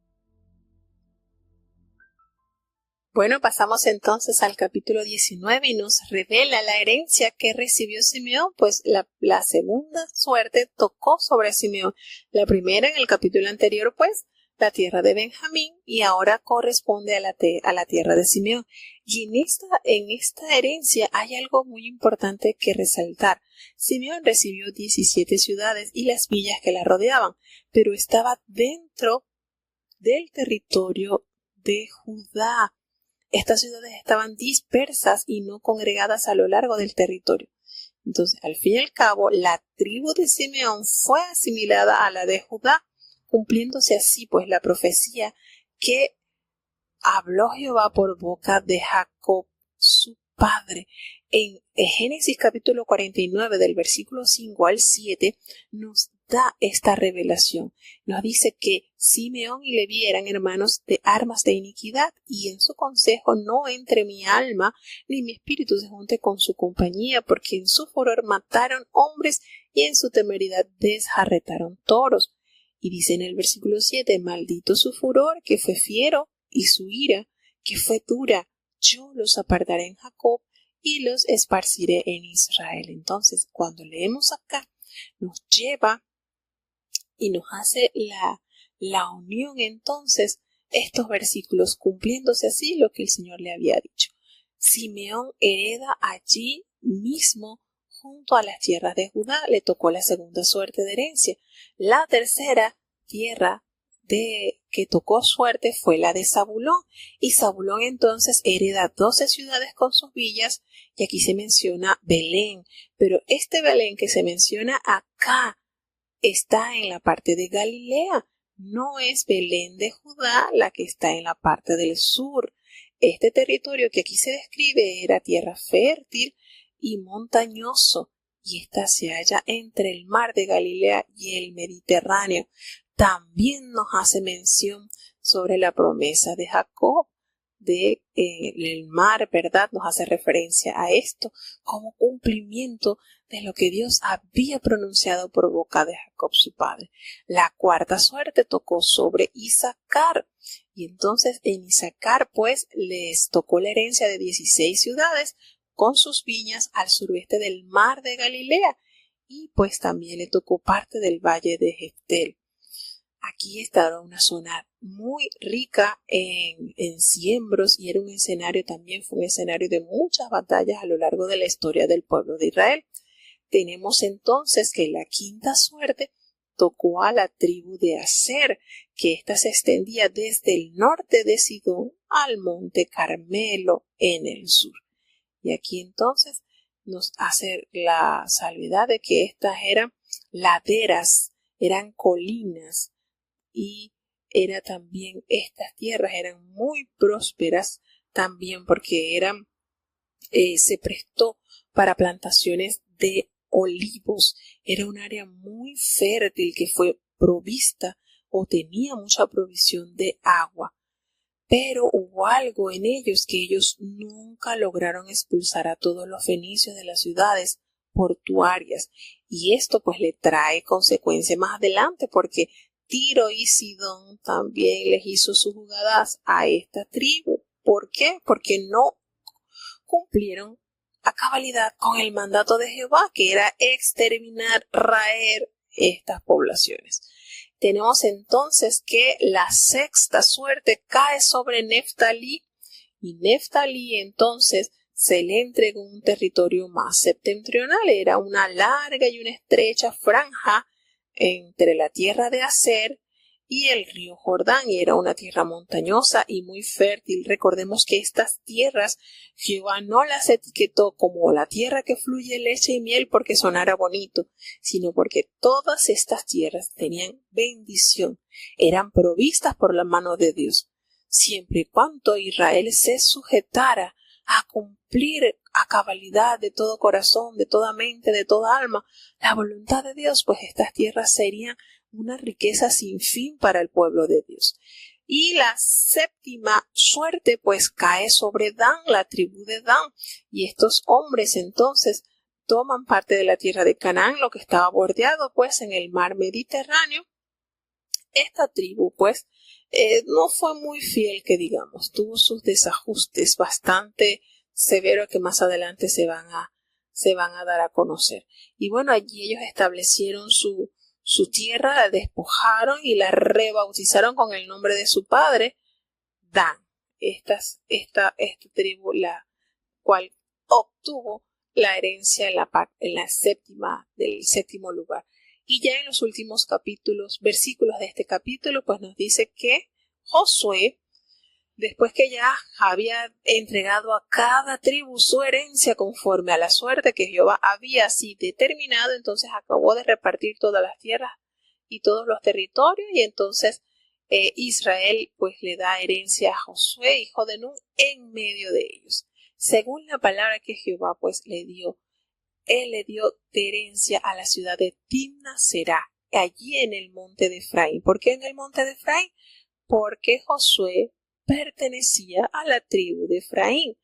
Bueno, pasamos entonces al capítulo 19 y nos revela la herencia que recibió Simeón, pues la segunda suerte tocó sobre Simeón. La primera en el capítulo anterior, pues, la tierra de Benjamín, y ahora corresponde a la tierra de Simeón. Y en esta herencia hay algo muy importante que resaltar. Simeón recibió 17 ciudades y las villas que la rodeaban, pero estaba dentro del territorio de Judá. Estas ciudades estaban dispersas y no congregadas a lo largo del territorio. Entonces, al fin y al cabo, la tribu de Simeón fue asimilada a la de Judá, cumpliéndose así pues la profecía que habló Jehová por boca de Jacob, su padre. En Génesis capítulo 49, del versículo 5 al 7, nos da esta revelación. Nos dice que Simeón y Leví eran hermanos de armas de iniquidad, y en su consejo no entre mi alma, ni mi espíritu se junte con su compañía, porque en su furor mataron hombres y en su temeridad desjarretaron toros. Y dice en el versículo 7, maldito su furor, que fue fiero, y su ira, que fue dura. Yo los apartaré en Jacob y los esparciré en Israel. Entonces, cuando leemos acá, nos lleva y nos hace la unión, entonces, estos versículos, cumpliéndose así lo que el Señor le había dicho. Simeón hereda allí mismo, junto a las tierras de Judá. Le tocó la segunda suerte de herencia. La tercera tierra que tocó suerte fue la de Zabulón, y Zabulón entonces hereda 12 ciudades con sus villas, y aquí se menciona Belén, pero este Belén que se menciona acá está en la parte de Galilea, no es Belén de Judá la que está en la parte del sur. Este territorio que aquí se describe era tierra fértil y montañoso, y esta se halla entre el mar de Galilea y el Mediterráneo. También nos hace mención sobre la promesa de Jacob del mar, ¿verdad? Nos hace referencia a esto como cumplimiento de lo que Dios había pronunciado por boca de Jacob su padre. La cuarta suerte tocó sobre Isaacar, y entonces en Isaacar pues les tocó la herencia de 16 ciudades con sus viñas al suroeste del mar de Galilea, y pues también le tocó parte del valle de Jeftel. Aquí estaba una zona muy rica en siembros, y era un escenario, también fue un escenario de muchas batallas a lo largo de la historia del pueblo de Israel. Tenemos entonces que la quinta suerte tocó a la tribu de Aser, que ésta se extendía desde el norte de Sidón al monte Carmelo en el sur. Y aquí entonces nos hace la salvedad de que estas eran laderas, eran colinas, y estas tierras eran muy prósperas también porque se prestó para plantaciones de olivos. Era un área muy fértil que fue provista o tenía mucha provisión de agua. Pero hubo algo en ellos, que ellos nunca lograron expulsar a todos los fenicios de las ciudades portuarias, y esto pues le trae consecuencias más adelante, porque Tiro y Sidón también les hizo sus jugadas a esta tribu. ¿Por qué? Porque no cumplieron a cabalidad con el mandato de Jehová, que era exterminar, raer estas poblaciones. Tenemos entonces que la sexta suerte cae sobre Neftalí, y Neftalí entonces se le entregó un territorio más septentrional. Era una larga y una estrecha franja entre la tierra de Aser y el río Jordán, y era una tierra montañosa y muy fértil. Recordemos que estas tierras Jehová no las etiquetó como la tierra que fluye leche y miel porque sonara bonito, sino porque todas estas tierras tenían bendición, eran provistas por la mano de Dios, siempre y cuando Israel se sujetara a cumplir a cabalidad de todo corazón, de toda mente, de toda alma la voluntad de Dios, pues estas tierras serían una riqueza sin fin para el pueblo de Dios. Y la séptima suerte pues cae sobre Dan, la tribu de Dan, y estos hombres entonces toman parte de la tierra de Canaán, lo que estaba bordeado pues en el mar Mediterráneo. Esta tribu pues no fue muy fiel, que digamos, tuvo sus desajustes bastante severos que más adelante se van a dar a conocer. Y bueno, allí ellos establecieron su tierra, la despojaron y la rebautizaron con el nombre de su padre, Dan. Esta tribu, la cual obtuvo la herencia del séptimo lugar. Y ya en los últimos versículos de este capítulo, pues nos dice que Josué, después que ya había entregado a cada tribu su herencia conforme a la suerte que Jehová había así determinado, entonces acabó de repartir todas las tierras y todos los territorios, y entonces Israel pues le da herencia a Josué, hijo de Nun, en medio de ellos. Según la palabra que Jehová pues le dio, él le dio de herencia a la ciudad de Timna Será, allí en el monte de Efraín. ¿Por qué en el monte de Efraín? Porque Josué pertenecía a la tribu de Efraín.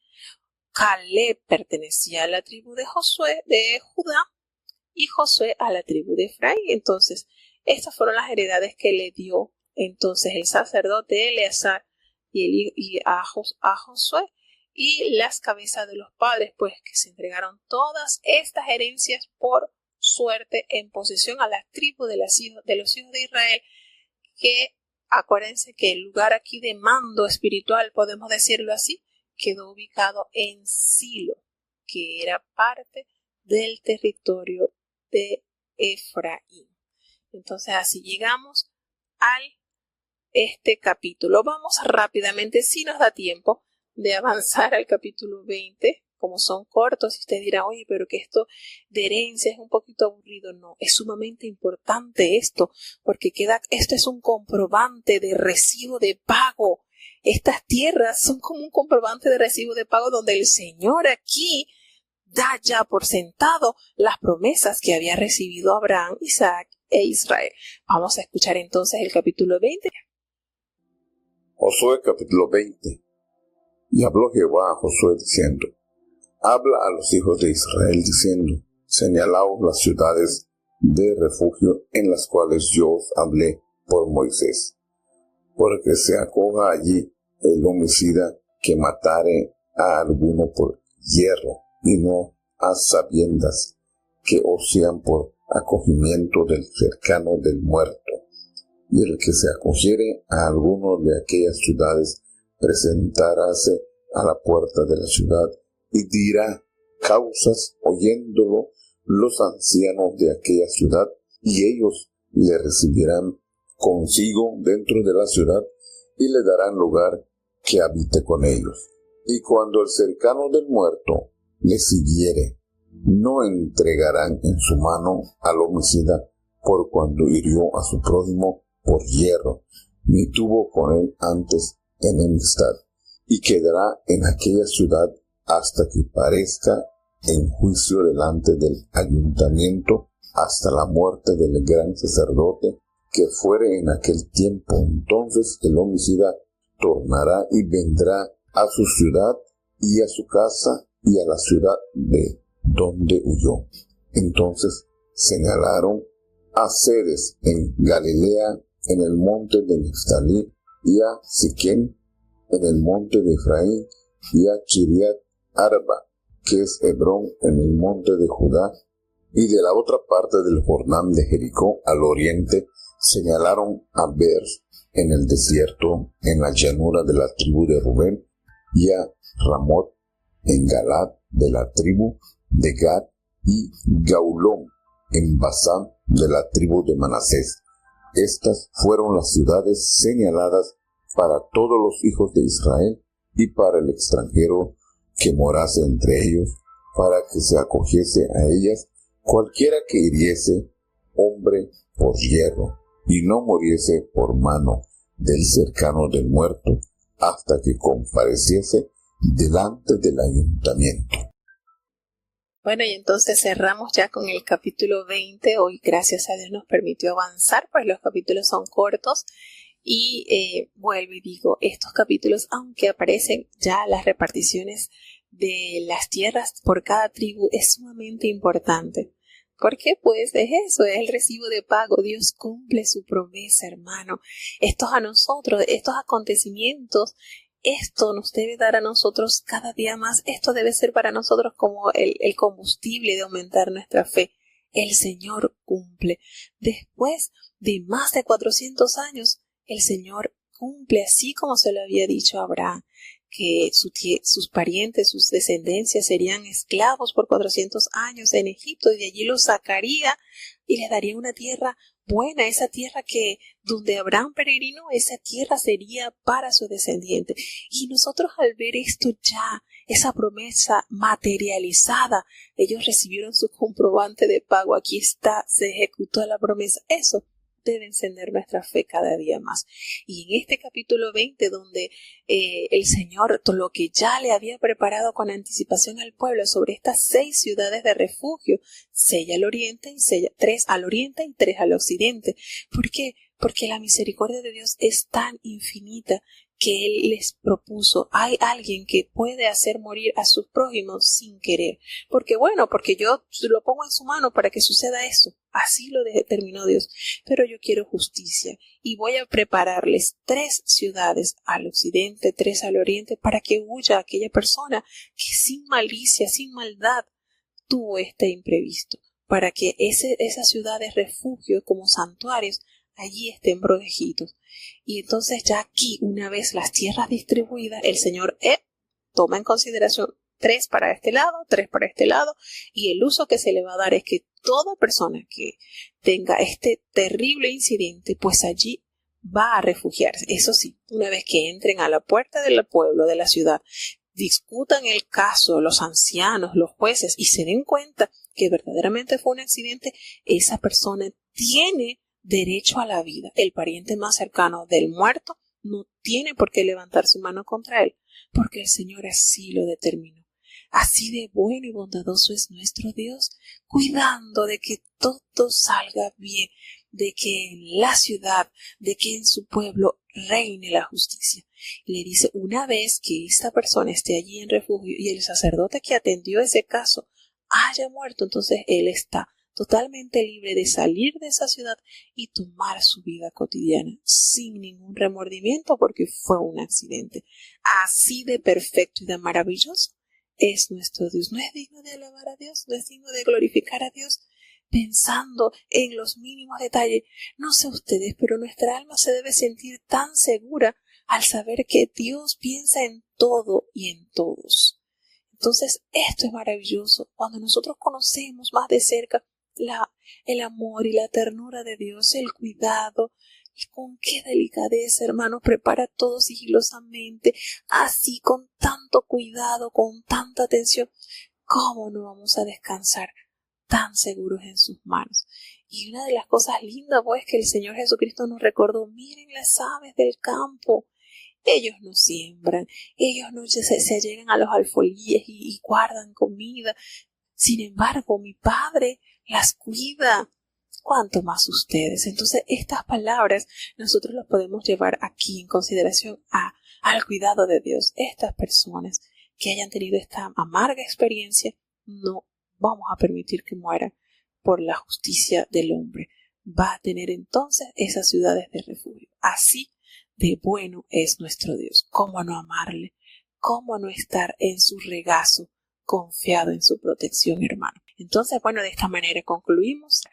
Caleb pertenecía a la tribu de Judá, y Josué a la tribu de Efraín. Entonces, estas fueron las heredades que le dio entonces el sacerdote Eleazar y a Josué, y las cabezas de los padres, pues que se entregaron todas estas herencias por suerte en posesión a las tribus de los hijos de Israel, que acuérdense que el lugar aquí de mando espiritual, podemos decirlo así, quedó ubicado en Silo, que era parte del territorio de Efraín. Entonces así llegamos a este capítulo. Vamos rápidamente, si nos da tiempo, de avanzar al capítulo 20, como son cortos, y usted dirá, oye, pero que esto de herencia es un poquito aburrido. No, es sumamente importante esto, porque esto es un comprobante de recibo de pago. Estas tierras son como un comprobante de recibo de pago donde el Señor aquí da ya por sentado las promesas que había recibido Abraham, Isaac e Israel. Vamos a escuchar entonces el capítulo 20. Josué capítulo 20. Y habló Jehová a Josué diciendo: habla a los hijos de Israel diciendo: señalaos las ciudades de refugio en las cuales yo os hablé por Moisés, porque se acoja allí el homicida que matare a alguno por hierro, y no a sabiendas, que os sean por acogimiento del cercano del muerto. Y el que se acogiere a alguno de aquellas ciudades presentaráse a la puerta de la ciudad y dirá causas oyéndolo los ancianos de aquella ciudad, y ellos le recibirán consigo dentro de la ciudad y le darán lugar que habite con ellos. Y cuando el cercano del muerto le siguiere, no entregarán en su mano al homicida por cuando hirió a su prójimo por hierro, ni tuvo con él antes enemistad, y quedará en aquella ciudad hasta que parezca en juicio delante del ayuntamiento, hasta la muerte del gran sacerdote que fuere en aquel tiempo. Entonces el homicida tornará y vendrá a su ciudad y a su casa y a la ciudad de donde huyó. Entonces señalaron a Ceres en Galilea, en el monte de Neftalí, y a Siquem en el monte de Efraín, y a Kiriat Arba, que es Hebrón, en el monte de Judá, y de la otra parte del Jordán de Jericó al oriente señalaron a Ber en el desierto, en la llanura de la tribu de Rubén, y a Ramot en Galad de la tribu de Gad, y Gaulón en Basán de la tribu de Manasés. Estas fueron las ciudades señaladas para todos los hijos de Israel y para el extranjero que morase entre ellos, para que se acogiese a ellas cualquiera que hiriese hombre por hierro, y no muriese por mano del cercano del muerto, hasta que compareciese delante del ayuntamiento. Bueno, y entonces cerramos ya con el capítulo 20. Hoy, gracias a Dios, nos permitió avanzar, pues los capítulos son cortos. Y vuelvo y digo, estos capítulos, aunque aparecen ya las reparticiones de las tierras por cada tribu, es sumamente importante. Porque pues es eso, es el recibo de pago. Dios cumple su promesa, hermano. Estos acontecimientos, esto nos debe dar a nosotros cada día más. Esto debe ser para nosotros como el combustible de aumentar nuestra fe. El Señor cumple. Después de más de 400 años, el Señor cumple, así como se lo había dicho a Abraham, que sus parientes, sus descendencias serían esclavos por 400 años en Egipto, y de allí los sacaría y les daría una tierra buena, esa tierra que donde Abraham peregrinó, esa tierra sería para su descendiente. Y nosotros, al ver esto ya, esa promesa materializada, ellos recibieron su comprobante de pago. Aquí está, se ejecutó la promesa. Eso debe encender nuestra fe cada día más. Y en este capítulo 20, donde el Señor, todo lo que ya le había preparado con anticipación al pueblo sobre estas 6 ciudades de refugio, 6 al oriente y 3 al oriente y 3 al occidente. ¿Por qué? Porque la misericordia de Dios es tan infinita que Él les propuso. Hay alguien que puede hacer morir a sus prójimos sin querer. Porque yo lo pongo en su mano para que suceda eso. Así lo determinó Dios. Pero yo quiero justicia y voy a prepararles 3 ciudades al occidente, 3 al oriente, para que huya aquella persona que sin malicia, sin maldad, tuvo este imprevisto. Para que esas ciudades refugio como santuarios allí estén protegidos. Y entonces ya aquí, una vez las tierras distribuidas, el Señor toma en consideración 3 para este lado, 3 para este lado, y el uso que se le va a dar es que toda persona que tenga este terrible incidente, pues allí va a refugiarse. Eso sí, una vez que entren a la puerta del pueblo, de la ciudad, discutan el caso, los ancianos, los jueces, y se den cuenta que verdaderamente fue un accidente, esa persona tiene derecho a la vida. El pariente más cercano del muerto no tiene por qué levantar su mano contra él, porque el Señor así lo determinó. Así de bueno y bondadoso es nuestro Dios, cuidando de que todo salga bien, de que en la ciudad, de que en su pueblo reine la justicia. Y le dice, una vez que esta persona esté allí en refugio y el sacerdote que atendió ese caso haya muerto, entonces él está totalmente libre de salir de esa ciudad y tomar su vida cotidiana sin ningún remordimiento, porque fue un accidente. Así de perfecto y de maravilloso es nuestro Dios. ¿No es digno de alabar a Dios? ¿No es digno de glorificar a Dios? Pensando en los mínimos detalles. No sé ustedes, pero nuestra alma se debe sentir tan segura al saber que Dios piensa en todo y en todos. Entonces, esto es maravilloso. Cuando nosotros conocemos más de cerca el amor y la ternura de Dios, el cuidado, y con qué delicadeza, hermanos, prepara todo sigilosamente, así con tanto cuidado, con tanta atención. ¿Cómo no vamos a descansar tan seguros en sus manos? Y una de las cosas lindas, pues, que el Señor Jesucristo nos recordó, miren las aves del campo. Ellos no siembran, ellos no se allegan a los alfolíes y guardan comida. Sin embargo, mi Padre las cuida. ¿Cuánto más ustedes? Entonces, estas palabras nosotros las podemos llevar aquí en consideración al cuidado de Dios. Estas personas que hayan tenido esta amarga experiencia, no vamos a permitir que mueran por la justicia del hombre. Va a tener entonces esas ciudades de refugio. Así de bueno es nuestro Dios. ¿Cómo no amarle? ¿cómo no estar en su regazo, confiado en su protección, hermano? Entonces, bueno, de esta manera concluimos